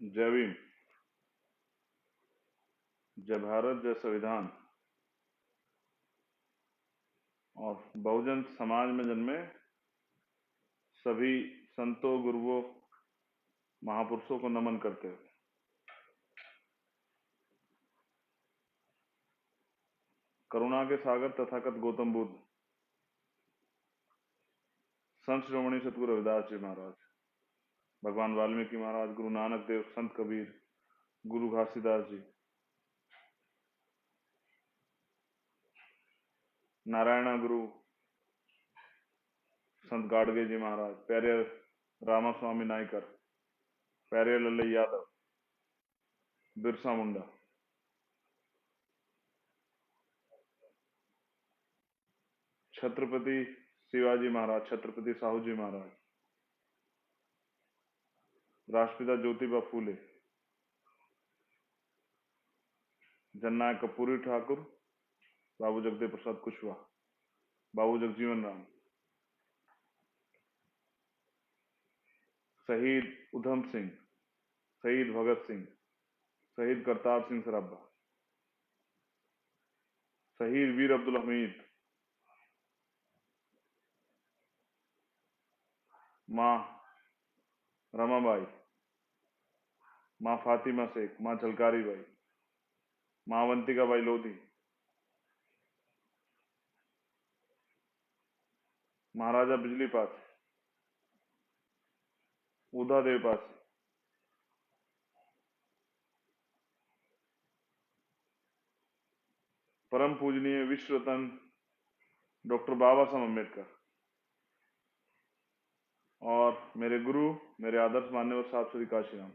जय भीम। जय भारत, जय संविधान। और बहुजन समाज में जन्मे सभी संतों, गुरुओं, महापुरुषों को नमन करते हुए करुणा के सागर तथागत गौतम बुद्ध, संत शिरोमणि सतगुरु रविदास जी महाराज, भगवान वाल्मीकि महाराज, गुरु नानक देव, संत कबीर, गुरु घासीदास जी, नारायणा गुरु, संत गाडगे जी महाराज, प्यारे रामास्वामी नायकर, प्यारे लल्लई यादव, बिरसा मुंडा, छत्रपति शिवाजी महाराज, छत्रपति साहू जी महाराज, राष्ट्रपिता ज्योतिबा फूले, जननायक कर्पूरी ठाकुर, बाबू जगदेव प्रसाद कुशवाहा, बाबू जगजीवन राम, शहीद उधम सिंह, शहीद भगत सिंह, शहीद करतार सिंह सराभा, शहीद वीर अब्दुल हमीद, माँ रमाबाई, माँ फातिमा शेख, माँ झलकारी बाई, माँ अवंतिका बाई लोधी, महाराजा बिजली पास, उदा देव पास, परम पूजनीय विश्व रत्न डॉक्टर बाबा साहब अम्बेडकर और मेरे गुरु, मेरे आदर्श मान्यवर साहब श्री काशीराम,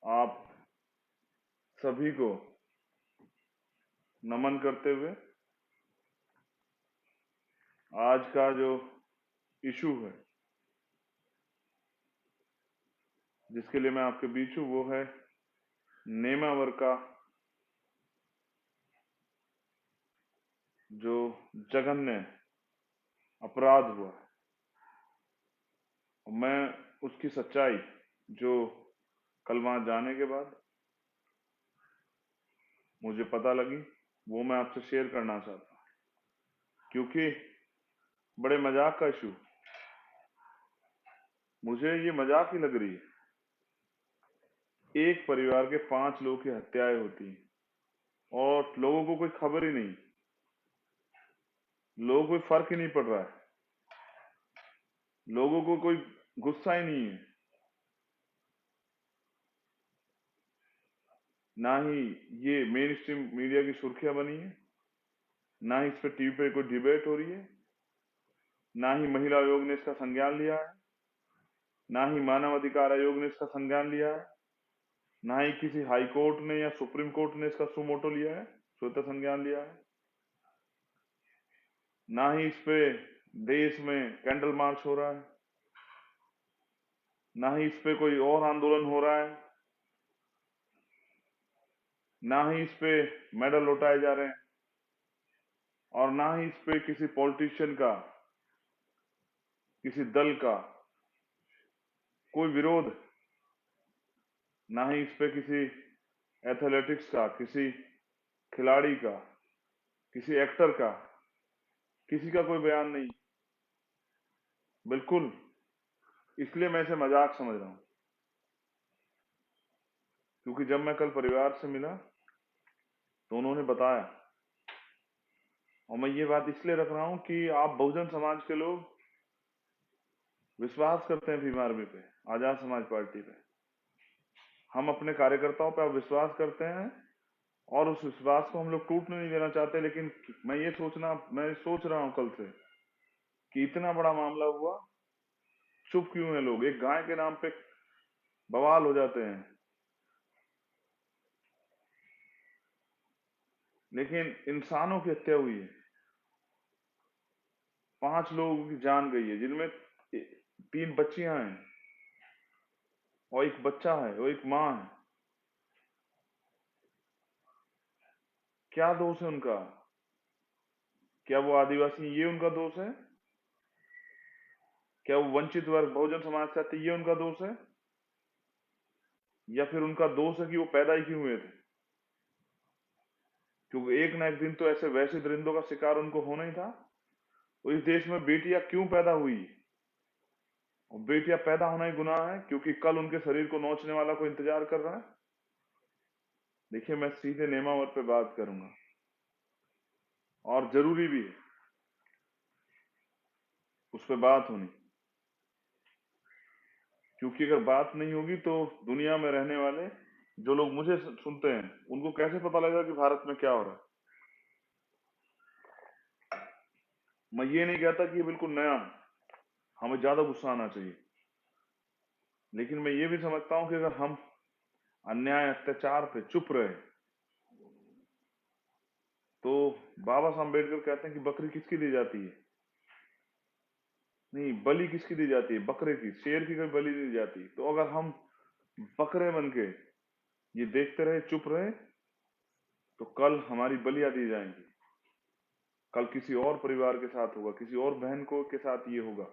आप सभी को नमन करते हुए आज का जो इशू है जिसके लिए मैं आपके बीच हूं वो है नेमावर का जो जघन्य अपराध हुआ। मैं उसकी सच्चाई जो कल वहां जाने के बाद मुझे पता लगी वो मैं आपसे शेयर करना चाहता हूं, क्योंकि बड़े मजाक का इशू, मुझे ये मजाक ही लग रही है। एक परिवार के 5 लोगों की हत्याएं होती हैं और लोगों को कोई खबर ही नहीं, लोगों को कोई फर्क ही नहीं पड़ रहा है, लोगों को कोई गुस्सा ही नहीं है, ना ही ये मेन स्ट्रीम मीडिया की सुर्खियां बनी है, ना ही इस पे टीवी पे कोई डिबेट हो रही है, ना ही महिला आयोग ने इसका संज्ञान लिया है, ना ही मानव अधिकार आयोग ने इसका संज्ञान लिया है, ना ही किसी हाई कोर्ट ने या सुप्रीम कोर्ट ने इसका सुमोटो लिया है, स्वतः संज्ञान लिया है, ना ही इस पे देश में कैंडल मार्च हो रहा है, ना ही इस पे कोई और आंदोलन हो रहा है, ना ही इस पे मेडल लौटाए जा रहे हैं, और ना ही इस पे किसी पॉलिटिशियन का, किसी दल का कोई विरोध, ना ही इस पे किसी एथलेटिक्स का, किसी खिलाड़ी का, किसी एक्टर का, किसी का कोई बयान नहीं। बिल्कुल, इसलिए मैं इसे मजाक समझ रहा हूं, क्योंकि जब मैं कल परिवार से मिला तो उन्होंने बताया, और मैं ये बात इसलिए रख रहा हूं कि आप बहुजन समाज के लोग विश्वास करते हैं भीम आर्मी पे, आजाद समाज पार्टी पे, हम अपने कार्यकर्ताओं पे आप विश्वास करते हैं और उस विश्वास को हम लोग टूटने नहीं देना चाहते। लेकिन मैं सोच रहा हूं कल से कि इतना बड़ा मामला हुआ, चुप क्यों है लोग? एक गाय के नाम पे बवाल हो जाते हैं, लेकिन इंसानों की हत्या हुई है, 5 लोगों की जान गई है, जिनमें 3 बच्चियां हैं और एक बच्चा है और एक माँ है। क्या दोष है उनका? क्या वो आदिवासी, ये उनका दोष है? क्या वो वंचित वर्ग बहुजन समाज से आते, ये उनका दोष है? या फिर उनका दोष है कि वो पैदा ही क्यों हुए थे? क्योंकि एक ना एक दिन तो ऐसे वैसे दरिंदों का शिकार उनको होना ही था। तो इस देश में बेटियां क्यों पैदा हुई? और बेटियां पैदा होना ही गुनाह है क्योंकि कल उनके शरीर को नोचने वाला कोई इंतजार कर रहा है। देखिए, मैं सीधे नेमावर पे बात करूंगा, और जरूरी भी है उस पर बात होनी, क्योंकि अगर बात नहीं होगी तो दुनिया में रहने वाले जो लोग मुझे सुनते हैं उनको कैसे पता लगेगा कि भारत में क्या हो रहा है। मैं ये नहीं कहता कि ये बिल्कुल नया है, हमें ज्यादा गुस्सा आना चाहिए, लेकिन मैं ये भी समझता हूं कि अगर हम अन्याय अत्याचार पे चुप रहे तो बाबा साहब अम्बेडकर कहते हैं कि बकरी किसकी दी जाती है? नहीं, बलि किसकी दी जाती है? बकरे की। शेर की कभी बलि दी जाती। तो अगर हम बकरे बन के ये देखते रहे, चुप रहे, तो कल हमारी बलियां दी जाएंगी, कल किसी और परिवार के साथ होगा, किसी और बहन को के साथ ये होगा।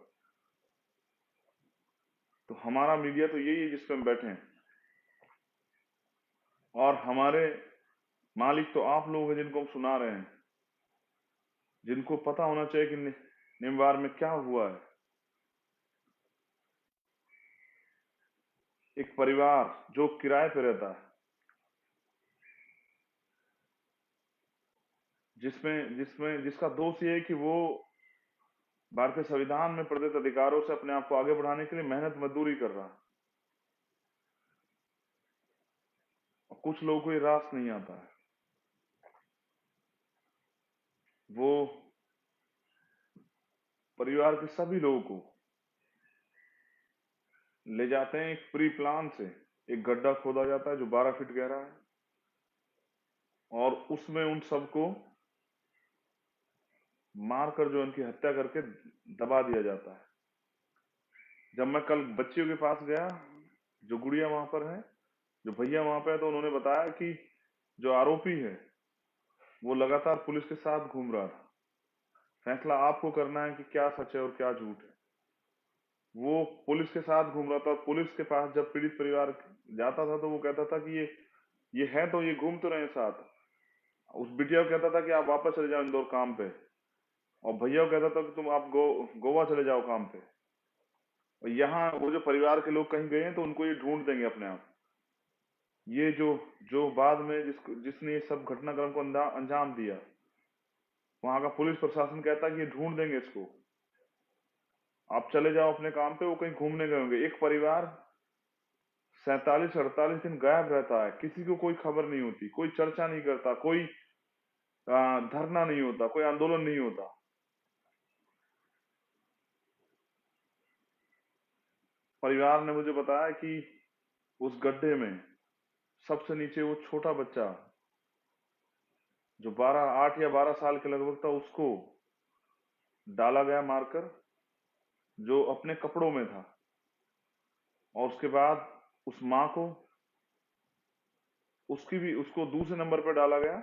तो हमारा मीडिया तो यही है जिस पे हम बैठे हैं, और हमारे मालिक तो आप लोग हैं जिनको हम सुना रहे हैं, जिनको पता होना चाहिए कि निम्बार में क्या हुआ है। एक परिवार जो किराए पे रहता है, जिसमें जिसमें जिसका दोष ये है कि वो भारतीय संविधान में प्रदत्त अधिकारों से अपने आप को आगे बढ़ाने के लिए मेहनत मजदूरी कर रहा है, और कुछ लोगों को ये रास नहीं आता है। वो परिवार के सभी लोगों को ले जाते हैं, एक प्री प्लान से एक गड्ढा खोदा जाता है जो 12 फीट गहरा है, और उसमें उन सबको मारकर जो उनकी हत्या करके दबा दिया जाता है। जब मैं कल बच्चियों के पास गया, जो गुड़िया वहां पर है, जो भैया वहां पे है, तो उन्होंने बताया कि जो आरोपी है वो लगातार पुलिस के साथ घूम रहा था। फैसला आपको करना है कि क्या सच है और क्या झूठ है। वो पुलिस के साथ घूम रहा था, और पुलिस के पास जब पीड़ित परिवार जाता था तो वो कहता था कि ये है तो ये घूम तो रहे हैं साथ। उस बिटिया को कहता था कि आप वापस चले जाओ इंदौर काम पे, और भैया को कहता था कि तुम आप गोवा चले जाओ काम पे। और यहाँ वो जो परिवार के लोग कहीं गए हैं तो उनको ये ढूंढ देंगे अपने आप। ये जो जो बाद में जिसने ये सब घटनाक्रम को अंजाम दिया, वहां का पुलिस प्रशासन कहता है कि ये ढूंढ देंगे इसको, आप चले जाओ अपने काम पे। वो कहीं घूमने गए होंगे। एक परिवार 47-48 दिन गायब रहता है, किसी को कोई खबर नहीं होती, कोई चर्चा नहीं करता, कोई धरना नहीं होता, कोई आंदोलन नहीं होता। परिवार ने मुझे बताया कि उस गड्ढे में सबसे नीचे वो छोटा बच्चा जो 8 या 12 साल के लगभग था, उसको डाला गया मारकर, जो अपने कपड़ों में था। और उसके बाद उस माँ को, उसको दूसरे नंबर पर डाला गया,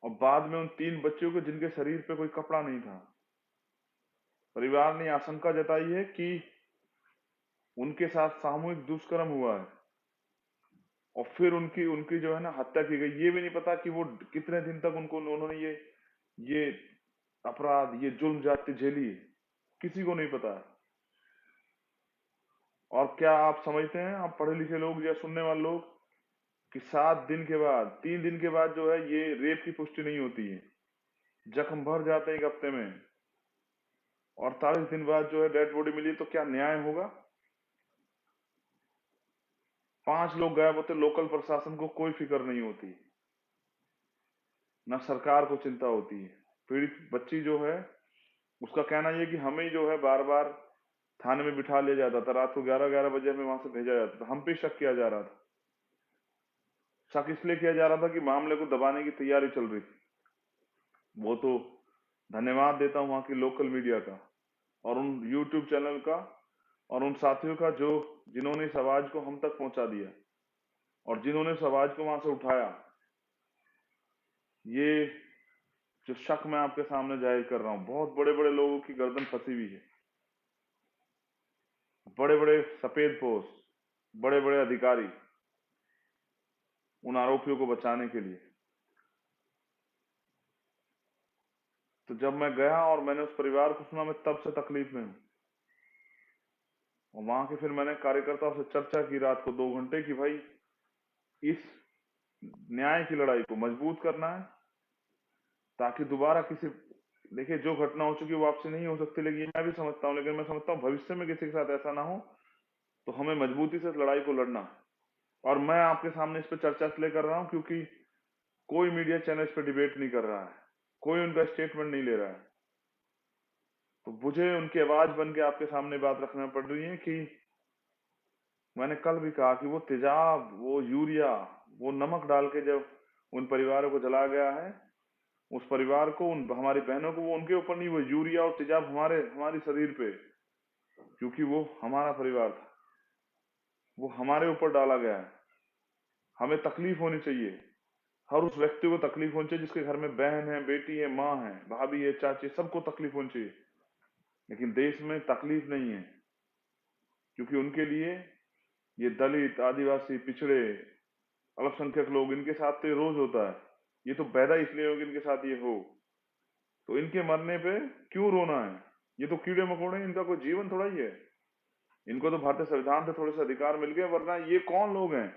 और बाद में उन 3 बच्चों को जिनके शरीर पे कोई कपड़ा नहीं था। परिवार ने आशंका जताई है कि उनके साथ सामूहिक दुष्कर्म हुआ है, और फिर उनकी उनकी जो है ना हत्या की गई। ये भी नहीं पता कि वो कितने दिन तक उन्होंने ये अपराध, ये जुल्म जाति झेली है, किसी को नहीं पता है। और क्या आप समझते हैं, आप पढ़े लिखे लोग या सुनने वाले लोग, कि 7 दिन के बाद, 3 दिन के बाद जो है ये रेप की पुष्टि नहीं होती है, जख्म भर जाते हैं 1 हफ्ते में, और 48 दिन बाद जो है डेड बॉडी मिली, तो क्या न्याय होगा? 5 लोग गायब होते, लोकल प्रशासन को कोई फिक्र नहीं होती, ना सरकार को चिंता होती है। पीड़ित बच्ची जो है, उसका कहना यह कि हमें जो है बार बार थाने में बिठा लिया जाता था, रात को 11-11 बजे हमें वहां से भेजा जाता था, हम पे शक किया जा रहा था। शक इसलिए किया जा रहा था कि मामले को दबाने की तैयारी चल रही थी। वो तो धन्यवाद देता हूं वहां की लोकल मीडिया का, और उन यूट्यूब चैनल का, और उन साथियों का जो जिन्होंने इस आवाज को हम तक पहुंचा दिया, और जिन्होंने इस आवाज को वहां से उठाया। ये जो शक मैं आपके सामने जाहिर कर रहा हूं, बहुत बड़े बड़े लोगों की गर्दन फंसी हुई है, बड़े बड़े सफेद पोश, बड़े बड़े अधिकारी, उन आरोपियों को बचाने के लिए। तो जब मैं गया और मैंने उस परिवार को सुना, मैं तब से तकलीफ में हूँ। और वहां के फिर मैंने कार्यकर्ताओं से चर्चा की रात को 2 घंटे की भाई इस न्याय की लड़ाई को मजबूत करना है, ताकि दोबारा किसी, देखिए जो घटना हो चुकी है वो आपसे नहीं हो सकती, लेकिन मैं भी समझता हूँ, लेकिन मैं समझता हूँ भविष्य में किसी के साथ ऐसा ना हो, तो हमें मजबूती से इस लड़ाई को लड़ना है। और मैं आपके सामने इस पर चर्चा इसलिए कर रहा हूँ क्योंकि कोई मीडिया चैनल इस पर डिबेट नहीं कर रहा है, कोई उनका स्टेटमेंट नहीं ले रहा है। तो मुझे उनकी आवाज बन के आपके सामने बात रखना पड़ रही है कि मैंने कल भी कहा कि वो तेजाब, वो यूरिया, वो नमक डाल के जब उन परिवारों को जला गया है, उस परिवार को, उन हमारी बहनों को, वो उनके ऊपर नहीं, वो यूरिया और तेजाब हमारे शरीर पे, क्योंकि वो हमारा परिवार था, वो हमारे ऊपर डाला गया है। हमें तकलीफ होनी चाहिए, हर उस व्यक्ति को तकलीफ होनी चाहिए जिसके घर में बहन है, बेटी है, माँ है, भाभी है, चाची, सबको तकलीफ होनी चाहिए। लेकिन देश में तकलीफ नहीं है, क्योंकि उनके लिए ये दलित, आदिवासी, पिछड़े, अल्पसंख्यक लोग, इनके साथ तो ये रोज होता है। ये तो पैदा इसलिए हो कि इनके साथ ये हो, तो इनके मरने पे क्यों रोना है? ये तो कीड़े मकोड़े, इनका कोई जीवन थोड़ा ही है। इनको तो भारतीय संविधान से थोड़े से अधिकार मिल गए, वरना ये कौन लोग हैं?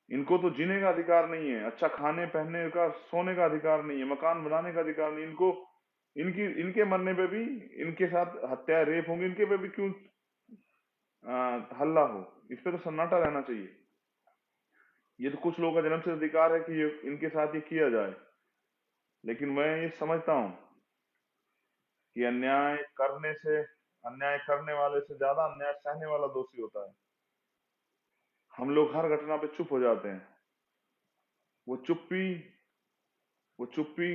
इनको तो जीने का अधिकार नहीं है, अच्छा खाने पहनने का, सोने का अधिकार नहीं है, मकान बनाने का अधिकार नहीं इनको। इनके मरने पे भी, इनके साथ हत्या, रेप होंगे, इनके पे भी क्यों हल्ला हो? इस पे तो सन्नाटा रहना चाहिए। ये तो कुछ लोगों का जन्म से अधिकार है कि ये इनके साथ ये किया जाए, लेकिन मैं ये समझता हूँ कि अन्याय करने वाले से ज्यादा अन्याय सहने वाला दोषी होता है। हम लोग हर घटना पे चुप हो जाते हैं। वो चुप्पी वो चुप्पी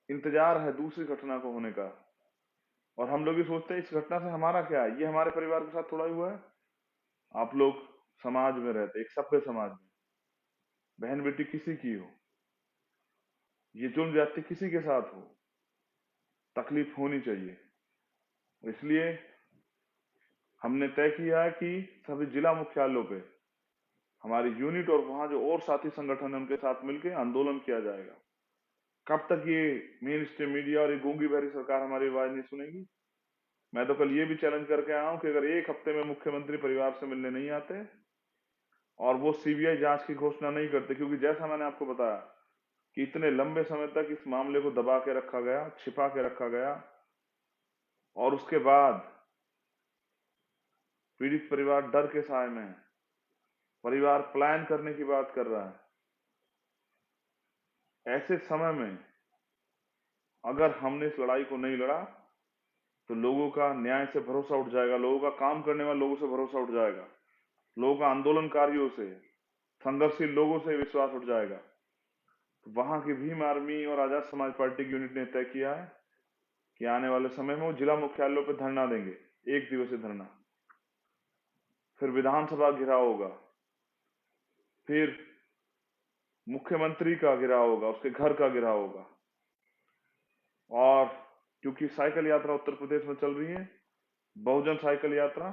इंतजार है दूसरी घटना को होने का, और हम लोग ये सोचते हैं इस घटना से हमारा क्या है, ये हमारे परिवार के साथ थोड़ा ही हुआ है। आप लोग समाज में रहते, एक सभ्य समाज में, बहन बेटी किसी की हो, ये जुल्म ज्यादती किसी के साथ हो, तकलीफ होनी चाहिए। इसलिए हमने तय किया है कि सभी जिला मुख्यालयों पे हमारी यूनिट और वहां जो और साथी संगठन है उनके साथ मिलकर आंदोलन किया जाएगा। कब तक ये मेन स्ट्रीम मीडिया और ये गूंगी बहरी सरकार हमारी आवाज नहीं सुनेगी? मैं तो कल ये भी चैलेंज करके आया हूं कि अगर एक हफ्ते में मुख्यमंत्री परिवार से मिलने नहीं आते और वो सीबीआई जांच की घोषणा नहीं करते, क्योंकि जैसा मैंने आपको बताया कि इतने लंबे समय तक इस मामले को दबा के रखा गया, छिपा के रखा गया, और उसके बाद पीड़ित परिवार डर के साए में है, परिवार पलायन करने की बात कर रहा है। ऐसे समय में अगर हमने इस लड़ाई को नहीं लड़ा तो लोगों का न्याय से भरोसा उठ जाएगा, लोगों का काम करने वाले लोगों से भरोसा उठ जाएगा, लोगों का आंदोलनकारियों से, संघर्षशील लोगों से विश्वास उठ जाएगा। तो वहां की भीम आर्मी और आजाद समाज पार्टी की यूनिट ने तय किया है कि आने वाले समय में वो जिला मुख्यालयों पर धरना देंगे, 1 दिवसीय धरना, फिर विधानसभा घेराव होगा, फिर मुख्यमंत्री का घेराव होगा, उसके घर का घेराव होगा। और क्योंकि साइकिल यात्रा उत्तर प्रदेश में चल रही है, बहुजन साइकिल यात्रा,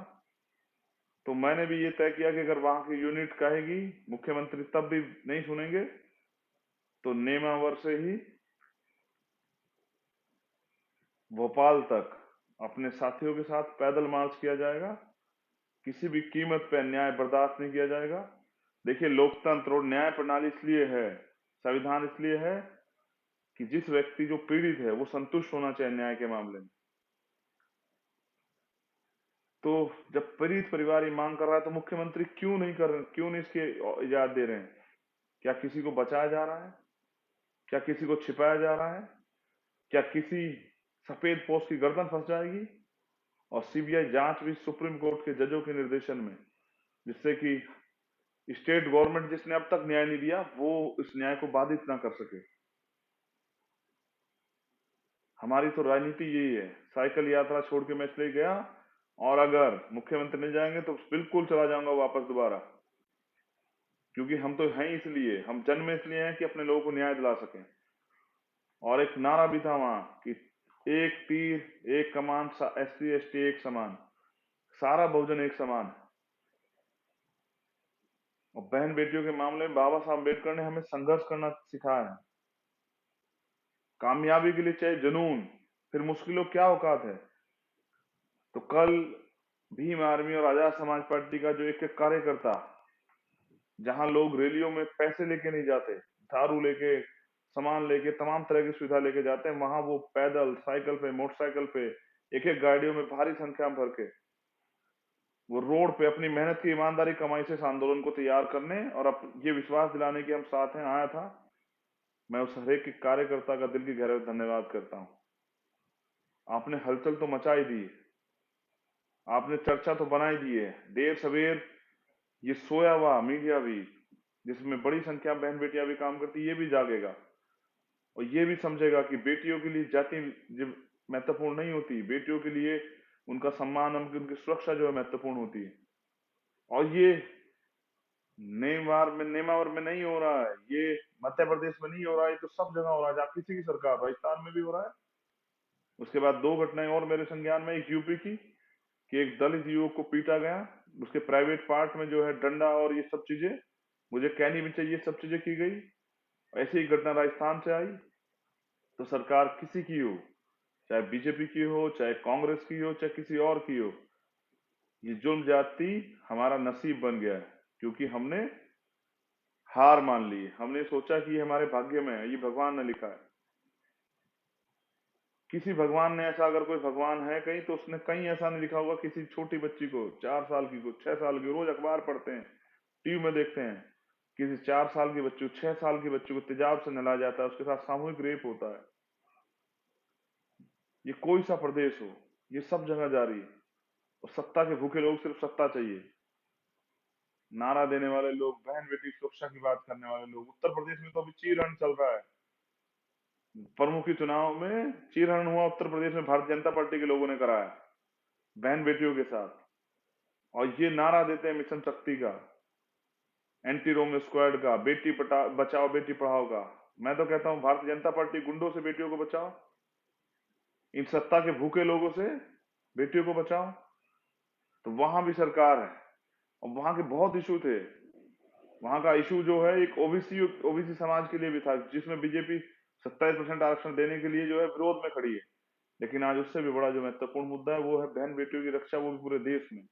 तो मैंने भी ये तय किया कि अगर वहां की यूनिट कहेगी मुख्यमंत्री तब भी नहीं सुनेंगे, तो नेमावर से ही भोपाल तक अपने साथियों के साथ पैदल मार्च किया जाएगा। किसी भी कीमत पर अन्याय बर्दाश्त नहीं किया जाएगा। देखिए, लोकतंत्र और न्याय प्रणाली इसलिए है, संविधान इसलिए है कि जिस व्यक्ति जो पीड़ित है वो संतुष्ट होना चाहिए न्याय के मामले में। तो जब पीड़ित परिवार ये मांग कर रहा है तो मुख्यमंत्री क्यों नहीं इसकी इजाजत दे रहे हैं? क्या किसी को बचाया जा रहा है? क्या किसी को छिपाया जा रहा है? क्या किसी सफेद पोस्ट की गर्दन फंस जाएगी? और सीबीआई जांच भी सुप्रीम कोर्ट के जजों के निर्देशन में, जिससे कि स्टेट गवर्नमेंट जिसने अब तक न्याय नहीं दिया वो इस न्याय को बाधित ना कर सके। हमारी तो राजनीति यही है। साइकिल यात्रा छोड़ के मैं इसलिए गया, और अगर मुख्यमंत्री नहीं जाएंगे तो बिल्कुल चला जाऊंगा वापस दोबारा, क्योंकि हम तो हैं इसलिए, हम जन्म इसलिए हैं कि अपने लोगों को न्याय दिला सकें। और एक नारा भी था वहां कि एक तीर एक कमान, SC ST एक समान, सारा बहुजन एक समान। और बहन बेटियों के मामले में बाबा साहब अम्बेडकर ने हमें संघर्ष करना सिखाया है। कामयाबी के लिए चाहे जुनून, फिर मुश्किलों क्या औकात है। तो कल भीम आर्मी और आजाद समाज पार्टी का जो एक एक कार्यकर्ता, जहां लोग रैलियों में पैसे लेके नहीं जाते, दारू लेके, सामान लेके, तमाम तरह की सुविधा लेके जाते हैं, वहां वो पैदल, साइकिल पे, मोटरसाइकिल पे, एक एक गाड़ियों में भारी संख्या में भर के वो रोड पे अपनी मेहनत की ईमानदारी कमाई से इस आंदोलन को तैयार करने और अब ये विश्वास दिलाने की हम साथ हैं आया था। मैं उस हर एक कार्यकर्ता का दिल की गहराई से धन्यवाद करता हूँ। आपने हलचल तो मचा ही दी, आपने चर्चा तो बना ही दी है। देर सवेर ये सोया हुआ मीडिया भी, जिसमें बड़ी संख्या में बहन बेटियां भी काम करती, ये भी जागेगा और ये भी समझेगा कि बेटियों के लिए जाति महत्वपूर्ण नहीं होती, बेटियों के लिए उनका सम्मान, उनकी सुरक्षा जो है महत्वपूर्ण होती है। और ये नेमावर में नहीं हो रहा है, ये मध्य प्रदेश में नहीं हो रहा है, ये तो सब जगह हो रहा है। जहाँ किसी की सरकार, राजस्थान में भी हो रहा है। उसके बाद दो घटनाएं और मेरे संज्ञान में, एक यूपी की कि एक दलित युवक को पीटा गया, उसके प्राइवेट पार्ट में जो है डंडा और ये सब चीजें, मुझे कहनी भी चाहिए, सब चीजें की गई। ऐसी ही घटना राजस्थान से आई। तो सरकार किसी की हो, चाहे बीजेपी की हो, चाहे कांग्रेस की हो, चाहे किसी और की हो, ये जुल्म ज्यादती हमारा नसीब बन गया है, क्योंकि हमने हार मान ली। हमने सोचा कि ये हमारे भाग्य में है, ये भगवान ने लिखा है। किसी भगवान ने ऐसा, अगर कोई भगवान है कहीं, तो उसने कहीं ऐसा नहीं लिखा होगा किसी छोटी बच्ची को, 4 साल की को, 6 साल की, रोज अखबार पढ़ते हैं, टीवी में देखते हैं, किसी 4 साल की बच्ची, 6 साल की बच्ची को तेजाब से नहलाया जाता है, उसके साथ सामूहिक रेप होता है। ये कोई सा प्रदेश हो, ये सब जगह जारी है। और सत्ता के भूखे लोग सिर्फ सत्ता चाहिए, नारा देने वाले लोग, बहन बेटी सुरक्षा की बात करने वाले लोग। उत्तर प्रदेश में तो अभी चीरहरण चल रहा है, प्रमुखी चुनाव में चीरहरण हुआ उत्तर प्रदेश में, भारतीय जनता पार्टी के लोगों ने कराया बहन बेटियों के साथ। और ये नारा देते हैं मिशन शक्ति का, एंटी रोमियो स्क्वाड का, बेटी बचाओ बेटी पढ़ाओ का। मैं तो कहता हूं भारतीय जनता पार्टी गुंडों से बेटियों को बचाओ, इन सत्ता के भूखे लोगों से बेटियों को बचाओ। तो वहां भी सरकार है, और वहां के बहुत इशू थे। वहां का इशू जो है एक ओबीसी समाज के लिए भी था, जिसमें बीजेपी 27% आरक्षण देने के लिए जो है विरोध में खड़ी है। लेकिन आज उससे भी बड़ा जो महत्वपूर्ण मुद्दा है वो है बहन बेटियों की रक्षा, वो भी पूरे देश में।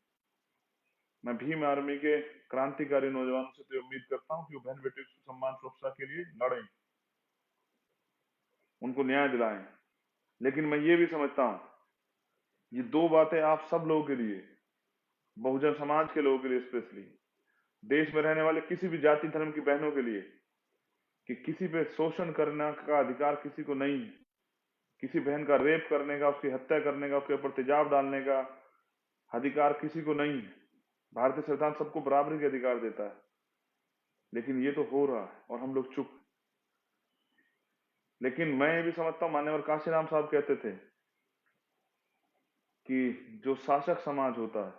मैं भीम आर्मी के क्रांतिकारी नौजवानों से तो उम्मीद करता हूँ कि वो बहन बेटियों की सम्मान सुरक्षा के लिए लड़ें, उनको न्याय दिलाएं। लेकिन मैं ये भी समझता हूँ, ये दो बातें आप सब लोगों के लिए, बहुजन समाज के लोगों के लिए स्पेशली, देश में रहने वाले किसी भी जाति धर्म की बहनों के लिए, कि किसी पे शोषण करने का अधिकार किसी को नहीं है। किसी बहन का रेप करने का, उसकी हत्या करने का, उसके ऊपर तेजाब डालने का अधिकार किसी को नहीं है। भारतीय संविधान सबको बराबरी के अधिकार देता है, लेकिन ये तो हो रहा है और हम लोग चुप। लेकिन मैं ये भी समझता हूँ, मान्यवर काशीराम साहब कहते थे कि जो शासक समाज होता है,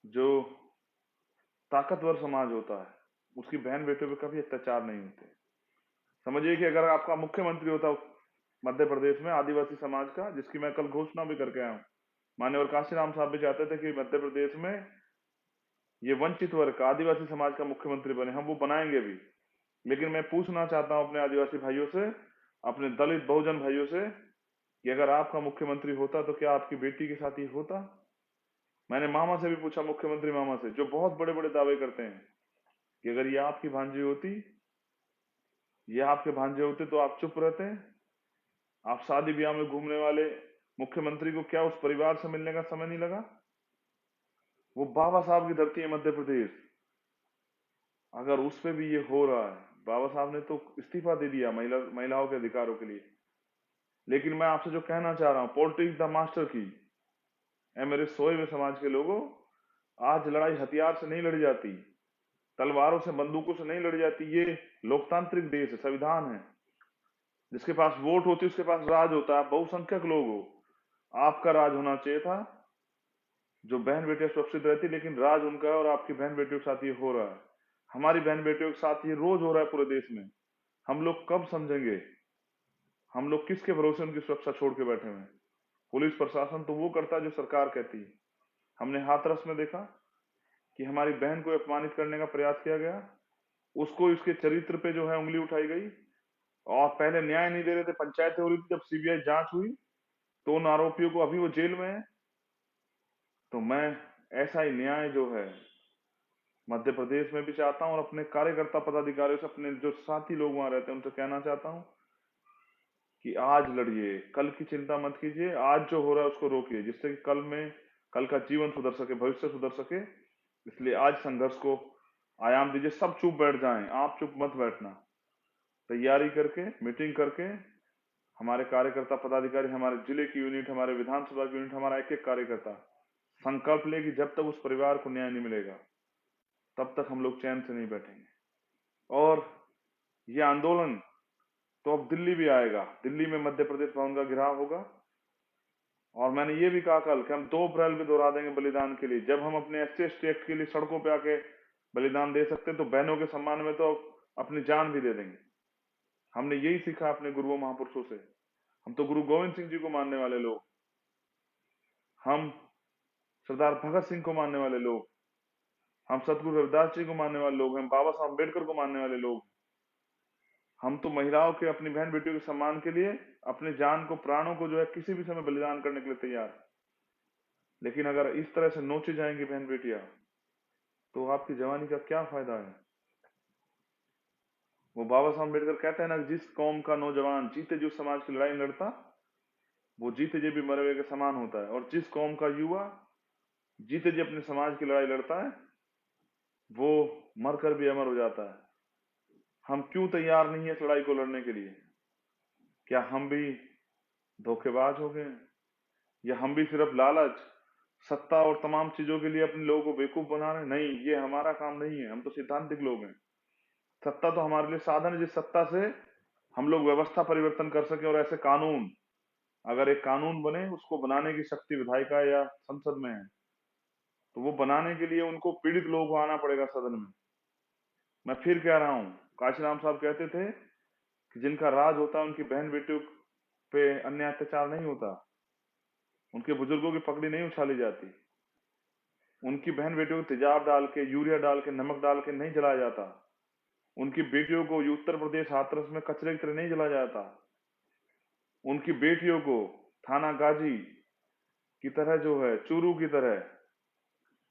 जो ताकतवर समाज होता है, उसकी बहन बेटों पे कभी अत्याचार नहीं होते। समझिए कि अगर आपका मुख्यमंत्री होता मध्य प्रदेश में आदिवासी समाज का, जिसकी मैं कल घोषणा भी करके आया हूँ, मान्यवर काशीराम साहब भी चाहते थे कि मध्य प्रदेश में ये वंचित वर्ग का, आदिवासी समाज का मुख्यमंत्री बने, हम वो बनाएंगे भी। लेकिन मैं पूछना चाहता हूं अपने आदिवासी भाइयों से, अपने दलित बहुजन भाइयों से, कि अगर आपका मुख्यमंत्री होता तो क्या आपकी बेटी के साथ ये होता? मैंने मामा से भी पूछा, मुख्यमंत्री मामा से, जो बहुत बड़े बड़े दावे करते हैं कि अगर ये आपकी भांजी होती, ये आपके भांजे होते तो आप चुप रहते? आप शादी ब्याह में घूमने वाले मुख्यमंत्री को क्या उस परिवार से मिलने का समय नहीं लगा? वो बाबा साहब की धरती है मध्य प्रदेश। अगर उस पे भी ये हो रहा है, बाबा साहब ने तो इस्तीफा दे दिया महिलाओं के अधिकारों के लिए। लेकिन मैं आपसे जो कहना चाह रहा हूँ, पॉलिटिक्स द मास्टर की, ऐ मेरे सोए हुए समाज के लोगों, आज लड़ाई हथियार से नहीं लड़ी जाती, तलवारों से, बंदूकों से नहीं लड़ी जाती। ये लोकतांत्रिक देश है, संविधान है। जिसके पास वोट होती है उसके पास राज होता है, बहुसंख्यक लोग हो। आपका राज होना चाहिए था, जो बहन बेटियां सुरक्षित रहती, लेकिन राज उनका है और आपकी बहन बेटियों के साथ ये हो रहा है। हमारी बहन बेटियों के साथ ये रोज हो रहा है पूरे देश में। हम लोग कब समझेंगे? हम लोग किसके भरोसे उनकी सुरक्षा छोड़ के बैठे हुए हैं? पुलिस प्रशासन तो वो करता है जो सरकार कहती है। हमने हाथरस में देखा, कि हमारी बहन को अपमानित करने का प्रयास किया गया, उसको उसके चरित्र पे जो है उंगली उठाई गई, और पहले न्याय नहीं दे रहे थे, पंचायतें हो रही थी, जब सीबीआई जांच हुई तो उन आरोपियों को अभी वो जेल में है। तो मैं ऐसा ही न्याय जो है मध्य प्रदेश में भी चाहता हूँ, और अपने कार्यकर्ता पदाधिकारियों से, अपने जो साथी लोग वहां रहते हैं उनसे कहना चाहता हूँ कि आज लड़िए, कल की चिंता मत कीजिए, आज जो हो रहा है उसको रोकिए, जिससे कि कल का जीवन सुधर सके, भविष्य सुधर सके। इसलिए आज संघर्ष को आयाम दीजिए। सब चुप बैठ जाएं, आप चुप मत बैठना। तैयारी करके, मीटिंग करके, हमारे कार्यकर्ता पदाधिकारी, हमारे जिले की यूनिट, हमारे विधानसभा की यूनिट, हमारा एक एक कार्यकर्ता संकल्प ले कि जब तक उस परिवार को न्याय नहीं मिलेगा तब तक हम लोग चैन से नहीं बैठेंगे। और ये आंदोलन तो अब दिल्ली भी आएगा। दिल्ली में मध्य प्रदेश भवन का घेराव होगा, और मैंने ये भी कहा कल कि हम 2 अप्रैल में दोहरा देंगे बलिदान के लिए। जब हम अपने एससी एक्ट के लिए सड़कों पे आके बलिदान दे सकते, तो बहनों के सम्मान में तो अपनी जान भी दे देंगे। हमने यही सीखा अपने गुरुओं महापुरुषों से। हम तो गुरु गोविंद सिंह जी को मानने वाले लोग, हम सरदार भगत सिंह को मानने वाले लोग, हम सतगुरु रविदास जी को मानने वाले लोग, हम बाबा साहब अम्बेडकर को मानने वाले लोग। हम तो महिलाओं के, अपनी बहन बेटियों के सम्मान के लिए अपनी जान को, प्राणों को जो है किसी भी समय बलिदान करने के लिए तैयार। लेकिन अगर इस तरह से नोची जाएंगी बहन बेटियां, तो आपकी जवानी का क्या फायदा है। वो बाबा साहब अम्बेडकर कहते हैं ना, जिस कौम का नौजवान जीते जी समाज की लड़ाई लड़ता, वो जीते जी भी मरे हुए के समान होता है। और जिस कौम का युवा जीते जी अपने समाज की लड़ाई लड़ता है, वो मरकर भी अमर हो जाता है। हम क्यों तैयार नहीं है इस लड़ाई को लड़ने के लिए? क्या हम भी धोखेबाज हो गए, या हम भी सिर्फ लालच, सत्ता और तमाम चीजों के लिए अपने लोगों को बेवकूफ बना रहे हैं? नहीं, ये हमारा काम नहीं है। हम तो सिद्धांतिक लोग हैं। सत्ता तो हमारे लिए साधन है, जिस सत्ता से हम लोग व्यवस्था परिवर्तन कर सके। और ऐसे कानून, अगर एक कानून बने, उसको बनाने की शक्ति विधायिका या संसद में है, तो वो बनाने के लिए उनको पीड़ित लोगों को आना पड़ेगा सदन में। मैं फिर कह रहा हूँ, काशीराम साहब कहते थे कि जिनका राज होता है उनकी बहन बेटियों पे अन्य अत्याचार नहीं होता, उनके बुजुर्गों की पगड़ी नहीं उछाली जाती, उनकी बहन बेटियों को तेजाब डाल के, यूरिया डाल के, नमक डाल के नहीं जलाया जाता, उनकी बेटियों को उत्तर प्रदेश हाथरस में कचरे की तरह नहीं जलाया जाता, उनकी बेटियों को थाना गाजी की तरह जो है, चूरू की तरह,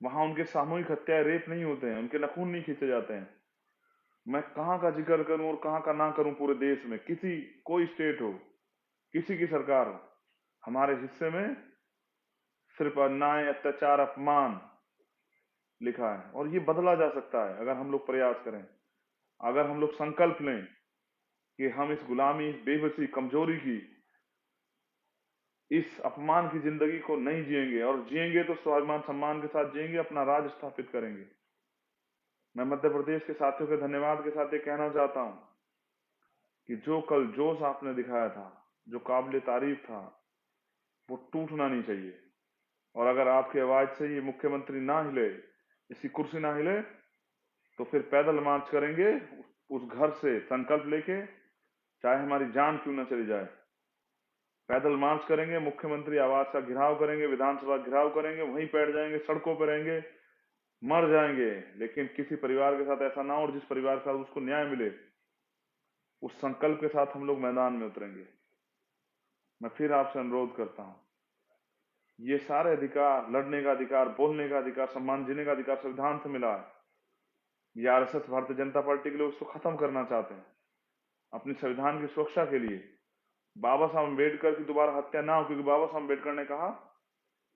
वहां उनके सामूहिक हत्या, रेप नहीं होते हैं, उनके नखून नहीं खींचे जाते हैं। मैं कहाँ का जिक्र करूं और कहाँ का ना करूं? पूरे देश में किसी, कोई स्टेट हो, किसी की सरकार हो, हमारे हिस्से में सिर्फ अन्याय, अत्याचार, अपमान लिखा है। और ये बदला जा सकता है अगर हम लोग प्रयास करें, अगर हम लोग संकल्प लें कि हम इस गुलामी, इस बेबसी, कमजोरी की, इस अपमान की जिंदगी को नहीं जिएंगे, और जिएंगे तो स्वाभिमान सम्मान के साथ जिएंगे, अपना राज स्थापित करेंगे। मैं मध्य प्रदेश के साथियों के धन्यवाद के साथ ये कहना चाहता हूं कि जो कल जोश आपने दिखाया था, जो काबिल तारीफ था, वो टूटना नहीं चाहिए। और अगर आपकी आवाज से ये मुख्यमंत्री ना हिले, इसकी कुर्सी ना हिले, तो फिर पैदल मार्च करेंगे उस घर से संकल्प लेके, चाहे हमारी जान क्यों ना चली जाए। पैदल मार्च करेंगे, मुख्यमंत्री आवास का घेराव करेंगे, विधानसभा घेराव करेंगे, वहीं बैठ जाएंगे, सड़कों पर रहेंगे, मर जाएंगे। लेकिन किसी परिवार के साथ ऐसा ना हो, और जिस परिवार के साथ उसको न्याय मिले, उस संकल्प के साथ हम लोग मैदान में उतरेंगे। मैं फिर आपसे अनुरोध करता हूं, ये सारे अधिकार, लड़ने का अधिकार, बोलने का अधिकार, सम्मान जीने का अधिकार संविधान से मिला है। ये आरएसएस, भारतीय जनता पार्टी के लोग इसको खत्म करना चाहते हैं अपनी संविधान की सुरक्षा के लिए। बाबा साहब अम्बेडकर की दोबारा हत्या ना हो, क्योंकि बाबा साहब अम्बेडकर ने कहा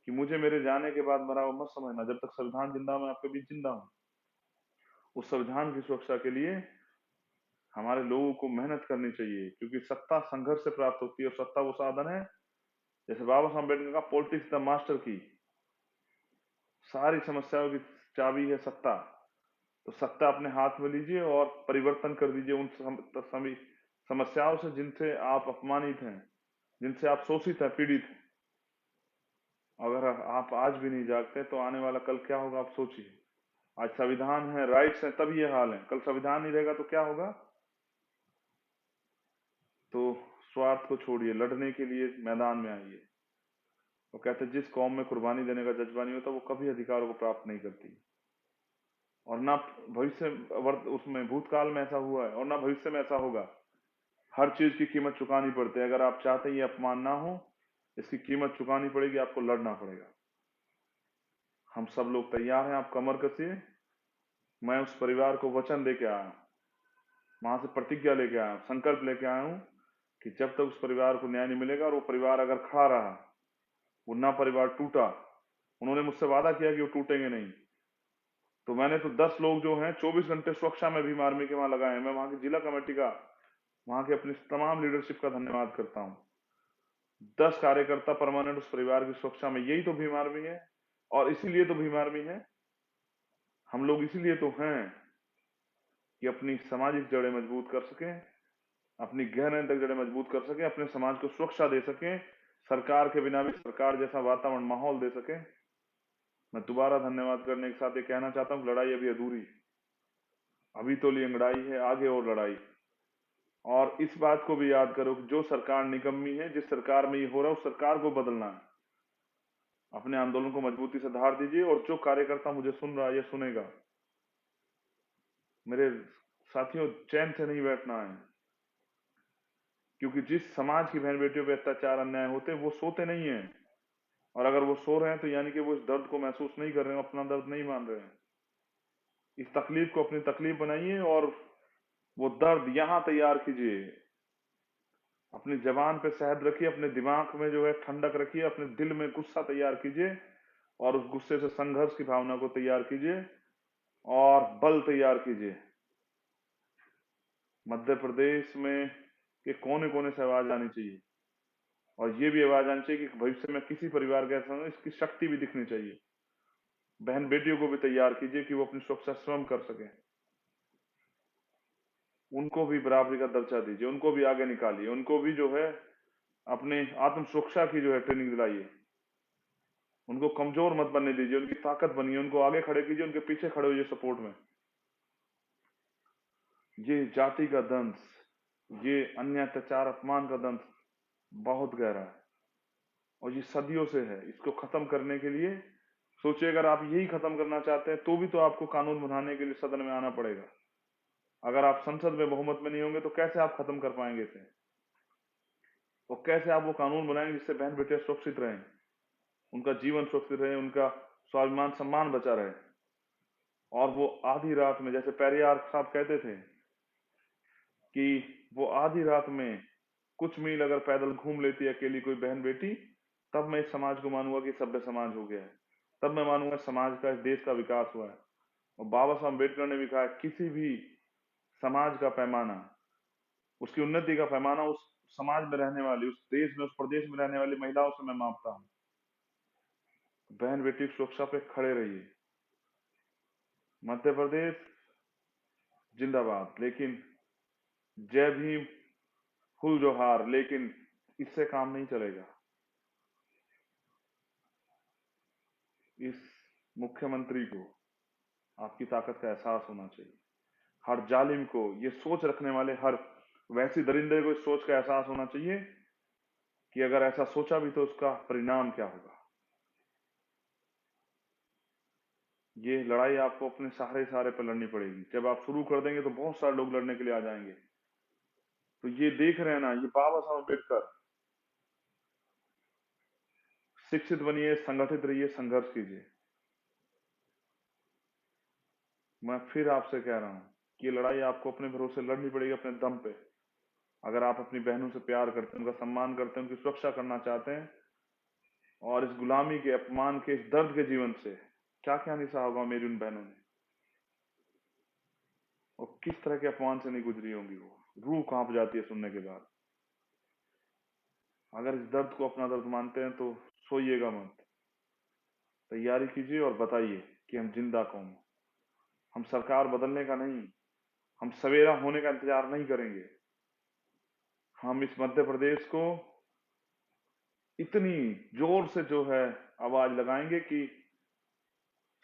कि मुझे मेरे जाने के बाद मरा हुआ मत समझना, जब तक संविधान जिंदा हूं, मैं आपके बीच जिंदा हूं। उस संविधान की सुरक्षा के लिए हमारे लोगों को मेहनत करनी चाहिए, क्योंकि सत्ता संघर्ष से प्राप्त होती है, और सत्ता वो साधन है, जैसे बाबा साहब अम्बेडकर का पॉलिटिक्स द मास्टर की, सारी समस्याओं की चाबी है सत्ता। तो सत्ता अपने हाथ में लीजिए और परिवर्तन कर दीजिए उन सभी समस्याओं से जिनसे आप अपमानित हैं, जिनसे आप शोषित हैं, पीड़ित हैं। अगर आप आज भी नहीं जागते तो आने वाला कल क्या होगा आप सोचिए। आज संविधान है, राइट्स हैं, तब ये हाल है। कल संविधान नहीं रहेगा तो क्या होगा? तो स्वार्थ को छोड़िए, लड़ने के लिए मैदान में आइए। वो कहते हैं जिस कौम में कुर्बानी देने का जज्बा नहीं होता, वो कभी अधिकारों को प्राप्त नहीं करती। और ना भविष्य उसमें भूतकाल में ऐसा हुआ है और ना भविष्य में ऐसा होगा। हर चीज की कीमत चुकानी पड़ती है। अगर आप चाहते हैं ये अपमान ना हो, इसकी कीमत चुकानी पड़ेगी, आपको लड़ना पड़ेगा। हम सब लोग तैयार हैं, आप कमर कसिए। मैं उस परिवार को वचन दे के आया, वहां से प्रतिज्ञा लेके आया, संकल्प लेके आया हूं कि जब तक उस परिवार को न्याय नहीं मिलेगा, और वो परिवार अगर खड़ा रहा, वो ना परिवार टूटा, उन्होंने मुझसे वादा किया कि वो टूटेंगे नहीं, तो मैंने तो 10 लोग जो हैं 24 घंटे सुरक्षा में भीम आर्मी के वहां लगाए हैं। मैं वहां की जिला कमेटी का, वहां के अपनी तमाम लीडरशिप का धन्यवाद करता हूँ। 10 कार्यकर्ता परमानेंट उस परिवार की सुरक्षा में, यही तो भीम आर्मी है। और इसीलिए तो भीम आर्मी है, हम लोग इसीलिए तो हैं कि अपनी सामाजिक जड़ें मजबूत कर सकें, अपनी गहन तक जड़ें मजबूत कर सकें, अपने समाज को सुरक्षा दे सकें, सरकार के बिना भी सरकार जैसा वातावरण माहौल दे सकें। मैं दोबारा धन्यवाद करने के साथ ये कहना चाहता हूँ, लड़ाई अभी अधूरी, अभी तो लिंगड़ाई है, आगे और लड़ाई। और इस बात को भी याद करो कि जो सरकार निकम्मी है, जिस सरकार में ये हो रहा है, उस सरकार को बदलना है। अपने आंदोलन को मजबूती से धार दीजिए। और जो कार्यकर्ता मुझे सुन रहा है या सुनेगा, मेरे साथियों, चैन से नहीं बैठना है, क्योंकि जिस समाज की बहन बेटियों पे अत्याचार अन्याय होते हैं, वो सोते नहीं है। और अगर वो सो रहे हैं तो यानी कि वो इस दर्द को महसूस नहीं कर रहे हैं, अपना दर्द नहीं मान रहे हैं। इस तकलीफ को अपनी तकलीफ बनाइए और वो दर्द यहाँ तैयार कीजिए। अपनी जबान पे शहद रखिए, अपने दिमाग में जो है ठंडक रखिए, अपने दिल में गुस्सा तैयार कीजिए और उस गुस्से से संघर्ष की भावना को तैयार कीजिए और बल तैयार कीजिए। मध्य प्रदेश में के कोने कोने से आवाज आनी चाहिए, और ये भी आवाज आनी चाहिए कि भविष्य में किसी परिवार के ऐसा हो, इसकी शक्ति भी दिखनी चाहिए। बहन बेटियों को भी तैयार कीजिए कि वो अपनी सुरक्षा स्वयं कर सके, उनको भी बराबरी का दर्जा दीजिए, उनको भी आगे निकालिए, उनको भी जो है अपने आत्म सुरक्षा की जो है ट्रेनिंग दिलाइए। उनको कमजोर मत बनने दीजिए, उनकी ताकत बनिए, उनको आगे खड़े कीजिए, उनके पीछे खड़े होइए सपोर्ट में। ये जाति का दंश, ये अन्य अत्याचार अपमान का दंश बहुत गहरा है और ये सदियों से है। इसको खत्म करने के लिए सोचिए, अगर आप यही खत्म करना चाहते हैं तो भी तो आपको कानून बनाने के लिए सदन में आना पड़ेगा। अगर आप संसद में बहुमत में नहीं होंगे तो कैसे आप खत्म कर पाएंगे इसे? और कैसे आप वो कानून बनाएंगे जिससे बहन बेटियां सुरक्षित रहें, उनका जीवन सुरक्षित रहे, उनका स्वाभिमान सम्मान बचा रहे। और वो आधी रात में, जैसे पेरियार साहब कहते थे कि वो आधी रात में कुछ मील अगर पैदल घूम लेती है अकेली कोई बहन बेटी, तब मैं इस समाज को मानूंगा कि सभ्य समाज हो गया है, तब मैं मानूंगा समाज का, इस देश का विकास हुआ है। और बाबा साहब अम्बेडकर ने भी कहा, किसी भी समाज का पैमाना, उसकी उन्नति का पैमाना उस समाज में रहने वाली, उस देश में, उस प्रदेश में रहने वाली महिलाओं से मैं मापता हूँ। बहन बेटी की सुरक्षा पे खड़े रहिए। मध्य प्रदेश जिंदाबाद, लेकिन जय भीम, फुल जोहार, लेकिन इससे काम नहीं चलेगा। इस मुख्यमंत्री को आपकी ताकत का एहसास होना चाहिए। हर जालिम को, ये सोच रखने वाले हर वैसी दरिंदे को इस सोच का एहसास होना चाहिए कि अगर ऐसा सोचा भी तो उसका परिणाम क्या होगा। ये लड़ाई आपको अपने सहारे पे लड़नी पड़ेगी। जब आप शुरू कर देंगे तो बहुत सारे लोग लड़ने के लिए आ जाएंगे। तो ये देख रहे हैं ना, ये बाबा साहब अम्बेडकर, शिक्षित बनिए, संगठित रहिए, संघर्ष कीजिए। मैं फिर आपसे कह रहा हूं कि ये लड़ाई आपको अपने भरोसे लड़नी पड़ेगी, अपने दम पे। अगर आप अपनी बहनों से प्यार करते हैं, उनका सम्मान करते हैं, उनकी सुरक्षा करना चाहते हैं, और इस गुलामी के, अपमान के, इस दर्द के जीवन से क्या क्या नहीं सहा होगा मेरी उन बहनों ने, और किस तरह के अपमान से नहीं गुजरी होंगी, वो रूह कांप जाती है सुनने के बाद। अगर इस दर्द को अपना दर्द मानते हैं तो सोइएगा मत, तैयारी कीजिए और बताइए कि हम जिंदा कौन। हम सरकार बदलने का नहीं, हम सवेरा होने का इंतजार नहीं करेंगे। हम इस मध्य प्रदेश को इतनी जोर से जो है आवाज लगाएंगे कि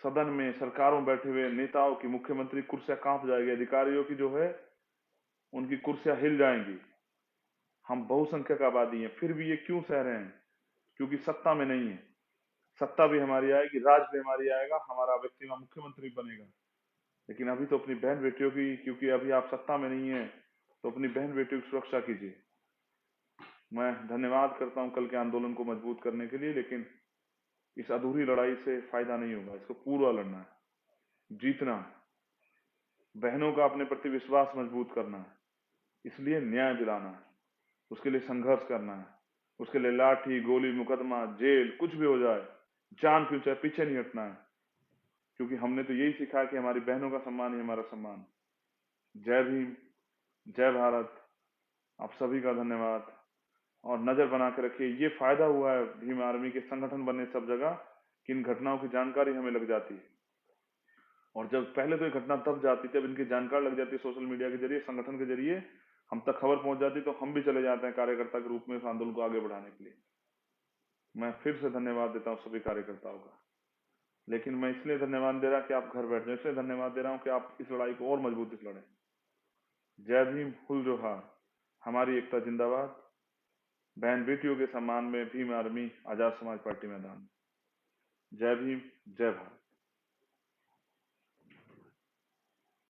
सदन में, सरकारों में बैठे हुए नेताओं की, मुख्यमंत्री कुर्सियां कांप जाएगी, अधिकारियों की जो है उनकी कुर्सियां हिल जाएंगी। हम बहुसंख्यक आबादी हैं, फिर भी ये क्यों सह रहे हैं? क्योंकि सत्ता में नहीं है। सत्ता भी हमारी आएगी, राज भी हमारी आएगा, हमारा व्यक्ति का मुख्यमंत्री बनेगा। लेकिन अभी तो अपनी बहन बेटियों की, क्योंकि अभी आप सत्ता में नहीं है, तो अपनी बहन बेटियों की सुरक्षा कीजिए। मैं धन्यवाद करता हूं कल के आंदोलन को मजबूत करने के लिए, लेकिन इस अधूरी लड़ाई से फायदा नहीं होगा, इसको पूरा लड़ना है, जीतना है, बहनों का अपने प्रति विश्वास मजबूत करना है, इसलिए न्याय दिलाना है, उसके लिए संघर्ष करना है, उसके लिए लाठी गोली मुकदमा जेल कुछ भी हो जाए, जान क्यों चाहे पीछे नहीं हटना है, क्योंकि हमने तो यही सीखा कि हमारी बहनों का सम्मान ही हमारा सम्मान। जय भीम, जय भारत। आप सभी का धन्यवाद, और नजर बना के रखिए, ये फायदा हुआ है भीम आर्मी के संगठन बनने सब जगह कि इन घटनाओं की जानकारी हमें लग जाती है, और जब पहले तो ये घटना तब जाती थी, अब इनकी जानकारी लग जाती है सोशल मीडिया के जरिए, संगठन के जरिए हम तक खबर पहुंच जाती, तो हम भी चले जाते हैं कार्यकर्ता के रूप में इस आंदोलन को आगे बढ़ाने के लिए। मैं फिर से धन्यवाद देता हूँ सभी कार्यकर्ताओं का, लेकिन मैं इसलिए धन्यवाद दे रहा कि आप घर बैठ जाए, इसलिए धन्यवाद दे रहा हूँ कि आप इस लड़ाई को और मजबूती से लड़ें। जय भीम, हुल जोहार, हमारी एकता जिंदाबाद। बहन बेटियों के सम्मान में भीम आर्मी आजाद समाज पार्टी मैदान। जय भीम, जय भारत।